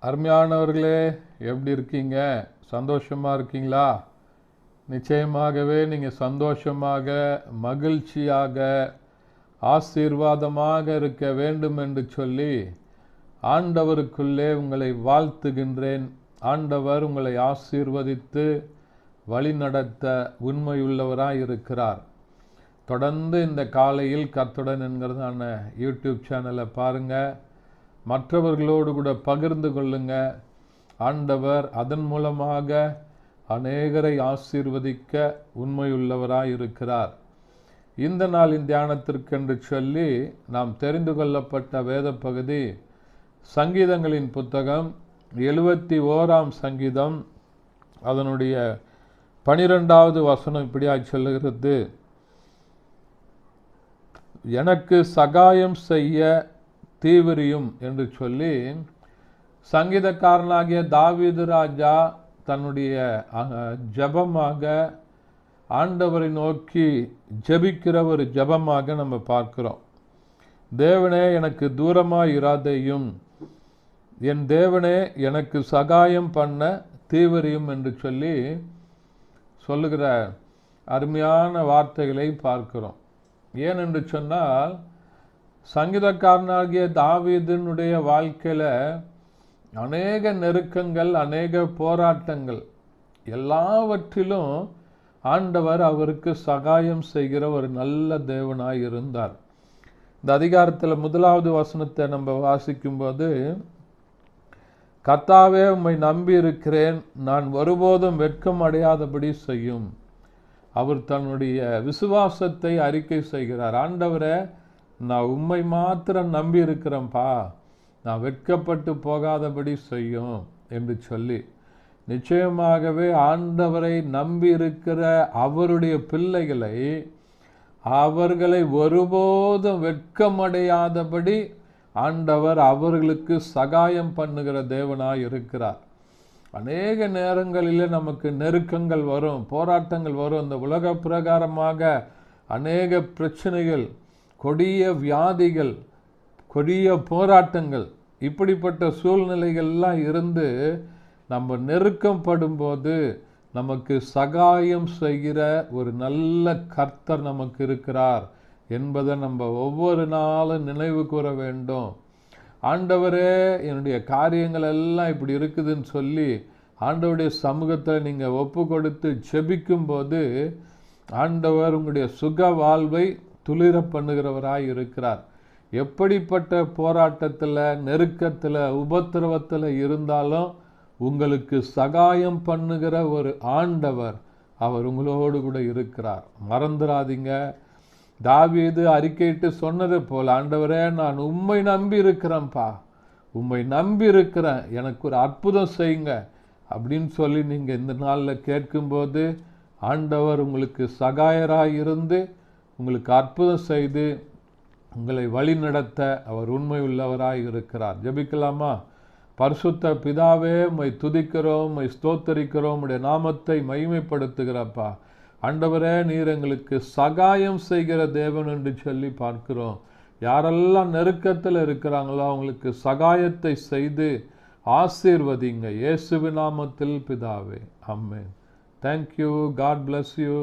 அருமையானவர்களே, எப்படி இருக்கீங்க? சந்தோஷமாக இருக்கீங்களா? நிச்சயமாகவே நீங்கள் சந்தோஷமாக, மகிழ்ச்சியாக, ஆசீர்வாதமாக இருக்க வேண்டும் என்று சொல்லி ஆண்டவருக்குள்ளே உங்களை வாழ்த்துகின்றேன். ஆண்டவர் உங்களை ஆசீர்வதித்து வழிநடத்த உண்மையுள்ளவராய் இருக்கிறார். தொடர்ந்து இந்த காலையில் கர்த்தருடன் என்கிறதான யூடியூப் சேனலை பாருங்கள், மற்றவர்களோடு கூட பகிர்ந்து கொள்ளுங்க. ஆண்டவர் அதன் மூலமாக அநேகரை ஆசீர்வதிக்க உண்மையுள்ளவராய் இருக்கிறார். இந்த நாளின் தியானத்திற்கென்று சொல்லி நாம் தெரிந்து கொள்ளப்பட்ட வேத பகுதி சங்கீதங்களின் புத்தகம் 71ஆம் சங்கீதம், அதனுடைய 12வது வசனம் இப்படியாய் சொல்லுகிறது: எனக்கு சகாயம் செய்ய தீவிரியும் என்று சொல்லி சங்கீதக்காரனாகிய தாவீது ராஜா தன்னுடைய ஜபமாக ஆண்டவரை நோக்கி ஜபிக்கிற ஒரு ஜபமாக நம்ம பார்க்கிறோம். தேவனே எனக்கு தூரமாய் இராதேயும், என் தேவனே எனக்கு சகாயம் பண்ண தீவிரியும் என்று சொல்லி சொல்லுகிற அருமையான வார்த்தைகளை பார்க்கிறோம். ஏனென்று சொன்னால், சங்கீதக்காரனாகிய தாவீதினுடைய வாழ்க்கையில் அநேக நெருக்கங்கள், அநேக போராட்டங்கள், எல்லாவற்றிலும் ஆண்டவர் அவருக்கு சகாயம் செய்கிற ஒரு நல்ல தேவனாய் இருந்தார். இந்த அதிகாரத்தில் 1வது வசனத்தை நம்ம வாசிக்கும்போது, கர்த்தாவே உம்மை நம்பி இருக்கிறேன், நான் ஒருபோதும் வெட்கம் அடையாதபடி செய்யும். அவர் தன்னுடைய விசுவாசத்தை அறிக்கை செய்கிறார். ஆண்டவரே, நான் உம்மை மாத்திரம் நம்பி இருக்கிறேன்ப்பா, நான் வெட்கப்பட்டு போகாதபடி செய்யும் என்று சொல்லி, நிச்சயமாகவே ஆண்டவரை நம்பி இருக்கிற அவருடைய பிள்ளைகளை அவர்களை ஒருபோதும் வெட்கமடையாதபடி ஆண்டவர் அவர்களுக்கு சகாயம் பண்ணுகிற தேவனாய் இருக்கிறார். அநேக நேரங்களில் நமக்கு நெருக்கங்கள் வரும், போராட்டங்கள் வரும். இந்த உலக பிரகாரமாக அநேக பிரச்சனைகள், கொடிய வியாதிகள், கொடிய போராட்டங்கள், இப்படிப்பட்ட சூழ்நிலைகள்லாம் இருந்து நம்ம நெருக்கம் படும்போது நமக்கு சகாயம் செய்கிற ஒரு நல்ல கர்த்தர் நமக்கு இருக்கிறார் என்பதை நம்ம ஒவ்வொரு நாளும் நினைவு கூற வேண்டும். ஆண்டவரே, என்னுடைய காரியங்கள் எல்லாம் இப்படி இருக்குதுன்னு சொல்லி ஆண்டவருடைய சமூகத்தில் நீங்கள் ஒப்பு கொடுத்து ஜெபிக்கும்போது ஆண்டவர் உங்களுடைய சுக வாழ்வை துளிர பண்ணுகிறவராய் இருக்கிறார். எப்படிப்பட்ட போராட்டத்தில், நெருக்கத்தில், உபத்திரவத்தில் இருந்தாலும் உங்களுக்கு சகாயம் பண்ணுகிற ஒரு ஆண்டவர், அவர் உங்களோடு கூட இருக்கிறார். மறந்துடாதீங்க. தாவீது அறிக்கையிட்டு சொன்னது போல், ஆண்டவரே நான் உம்மை நம்பி இருக்கிறேன்ப்பா, உம்மை நம்பி இருக்கிறேன், எனக்கு ஒரு அற்புதம் செய்யுங்க அப்படின்னு சொல்லி நீங்கள் இந்த நாளில் கேட்கும்போது ஆண்டவர் உங்களுக்கு சகாயராக இருந்து உங்களுக்கு அற்புதம் செய்து உங்களை வழி நடத்த அவர் உண்மை உள்ளவராய் இருக்கிறார். ஜெபிக்கலாமா? பரிசுத்த பிதாவே, உம்மை துதிக்கிறோம், உம்மை ஸ்தோத்தரிக்கிறோம், உம்முடைய நாமத்தை மகிமைப்படுத்துகிறப்பா. ஆண்டவரே, நீர் எங்களுக்கு சகாயம் செய்கிற தேவன் என்று சொல்லி பார்க்கிறோம். யாரெல்லாம் நெருக்கத்தில் இருக்கிறாங்களோ அவங்களுக்கு சகாயத்தை செய்து ஆசீர்வதிங்க. இயேசுவின் நாமத்தில் பிதாவே, ஆமென். தேங்க்யூ. God bless you.